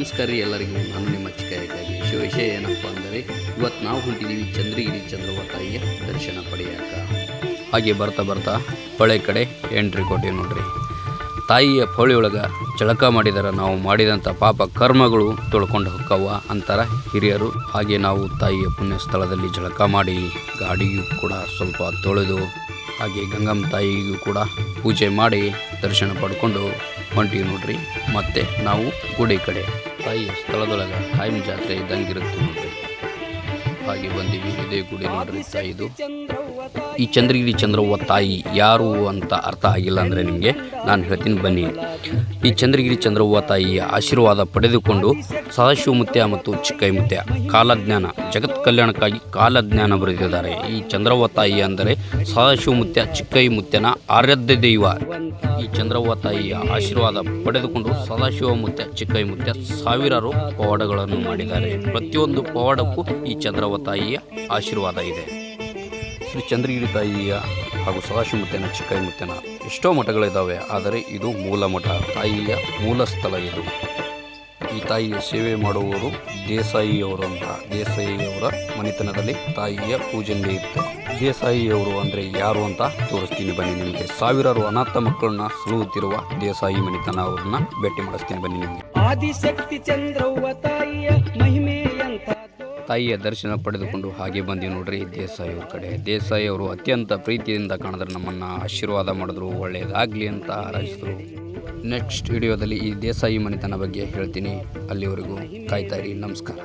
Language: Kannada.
ನಮಸ್ಕಾರ ರೀ ಎಲ್ಲರಿಗೂ. ನಾನು ನಿಮ್ಮ ಚಿಕ್ಕಾಗಿ ವಿಷಯ ಏನಪ್ಪ ಅಂದರೆ ಇವತ್ತು ನಾವು ಹೊಂಟಿದ್ದೀವಿ ಚಂದ್ರಗಿರಿ ಚಂದ್ರವ್ವ ತಾಯಿಯ ದರ್ಶನ ಪಡೆಯಕ್ಕೆ. ಹಾಗೆ ಬರ್ತಾ ಬರ್ತಾ ಹೊಳೆ ಕಡೆ ಎಂಟ್ರಿ ಕೊಟ್ಟಿವಿ ನೋಡ್ರಿ. ತಾಯಿಯ ಹೊಳೆಯೊಳಗೆ ಜಳಕ ಮಾಡಿದರೆ ನಾವು ಮಾಡಿದಂಥ ಪಾಪ ಕರ್ಮಗಳು ತೊಳ್ಕೊಂಡು ಹೋಕ್ಕವ ಅಂತಾರ ಹಿರಿಯರು. ಹಾಗೆ ನಾವು ತಾಯಿಯ ಪುಣ್ಯ ಸ್ಥಳದಲ್ಲಿ ಜಳಕ ಮಾಡಿ ಗಾಡಿಗೂ ಕೂಡ ಸ್ವಲ್ಪ ತೊಳೆದು ಹಾಗೆ ಗಂಗಮ್ಮ ತಾಯಿಗೂ ಕೂಡ ಪೂಜೆ ಮಾಡಿ ದರ್ಶನ ಪಡ್ಕೊಂಡು ಹೊಂಟಿವಿ ನೋಡ್ರಿ. ಮತ್ತು ನಾವು ಗುಡಿ ಕಡೆ ತಾಯಿಯ ಸ್ಥಳದೊಳಗೆ ಕಾಯಂ ಜಾತ್ರೆ ಇದ್ದಂಗಿರುತ್ತೆ ನೋಡ್ರಿ. ಹಾಗೆ ಬಂದೀವಿ. ಇದೇ ಗುಡಿ ನೋಡ್ರಿ ತಾಯಿದು. ಈ ಚಂದ್ರಗಿರಿ ಚಂದ್ರವ್ವ ತಾಯಿ ಯಾರು ಅಂತ ಅರ್ಥ ಆಗಿಲ್ಲ ಅಂದರೆ ನಿಮಗೆ ನಾನು ಹೇಳ್ತೀನಿ ಬನ್ನಿ. ಈ ಚಂದ್ರಗಿರಿ ಚಂದ್ರವ್ವ ತಾಯಿಯ ಆಶೀರ್ವಾದ ಪಡೆದುಕೊಂಡು ಸದಾಶಿವ ಮುತ್ಯ ಮತ್ತು ಚಿಕ್ಕೈ ಮುತ್ಯ ಕಾಲಜ್ಞಾನ ಜಗತ್ ಕಲ್ಯಾಣಕ್ಕಾಗಿ ಕಾಲಜ್ಞಾನ ಬರೆದಿದ್ದಾರೆ. ಈ ಚಂದ್ರವ್ವ ತಾಯಿ ಅಂದರೆ ಸದಾಶಿವ ಮುತ್ಯ ಚಿಕ್ಕೈ ಮುತ್ಯನ ಆರಾಧ್ಯ ದೈವ. ಈ ಚಂದ್ರವ್ವ ತಾಯಿಯ ಆಶೀರ್ವಾದ ಪಡೆದುಕೊಂಡು ಸದಾಶಿವ ಮುತ್ಯ ಚಿಕ್ಕೈ ಮುತ್ಯ ಸಾವಿರಾರು ಪವಾಡಗಳನ್ನು ಮಾಡಿದ್ದಾರೆ. ಪ್ರತಿಯೊಂದು ಪವಾಡಕ್ಕೂ ಈ ಚಂದ್ರವ್ವ ತಾಯಿಯ ಆಶೀರ್ವಾದ ಇದೆ. ಶ್ರೀ ಚಂದ್ರಗಿರಿ ತಾಯಿಯ ಹಾಗೂ ಸದಾಶಿವ ಮುತ್ಯನ ಚಿಕ್ಕೈ ಮುತ್ಯನ ಎಷ್ಟೋ ಮಠಗಳಿದ್ದಾವೆ, ಆದರೆ ಇದು ಮೂಲ ಮಠ, ತಾಯಿಯ ಮೂಲ ಸ್ಥಳ ಇದು. ಈ ತಾಯಿಯ ಸೇವೆ ಮಾಡುವವರು ದೇಸಾಯಿಯವರು ಅಂತ. ದೇಸಾಯಿಯವರ ಮನೆತನದಲ್ಲಿ ತಾಯಿಯ ಪೂಜೆ ನಡೆಯುತ್ತೆ. ದೇಸಾಯಿಯವರು ಅಂದರೆ ಯಾರು ಅಂತ ತೋರಿಸ್ತೀನಿ ಬನ್ನಿ ನಿಮಗೆ. ಸಾವಿರಾರು ಅನಾಥ ಮಕ್ಕಳನ್ನ ಸಲಹುತ್ತಿರುವ ದೇಸಾಯಿ ಮನೆತನ ಅವ್ರನ್ನ ಭೇಟಿ ಮಾಡಿಸ್ತೀನಿ ಬನ್ನಿ ನಿಮಗೆ. ಆದಿಶಕ್ತಿ ಚಂದ್ರವ್ವ ತಾಯಿಯ ಮಹಿಮೆ ಅಂತ ತಾಯಿಯ ದರ್ಶನ ಪಡೆದುಕೊಂಡು ಹಾಗೆ ಬಂದಿ ನೋಡ್ರಿ ದೇಸಾಯಿಯವ್ರ ಕಡೆ. ದೇಸಾಯಿಯವರು ಅತ್ಯಂತ ಪ್ರೀತಿಯಿಂದ ಕಾಣಿದ್ರೆ ನಮ್ಮನ್ನು ಆಶೀರ್ವಾದ ಮಾಡಿದ್ರು, ಒಳ್ಳೆಯದಾಗಲಿ ಅಂತ ಹಾರೈಸಿದ್ರು. ನೆಕ್ಸ್ಟ್ ವಿಡಿಯೋದಲ್ಲಿ ಈ ದೇಸಾಯಿ ಮನೆತನ ಬಗ್ಗೆ ಹೇಳ್ತೀನಿ. ಅಲ್ಲಿವರೆಗೂ ಕಾಯ್ತಾ ಇರಿ. ನಮಸ್ಕಾರ.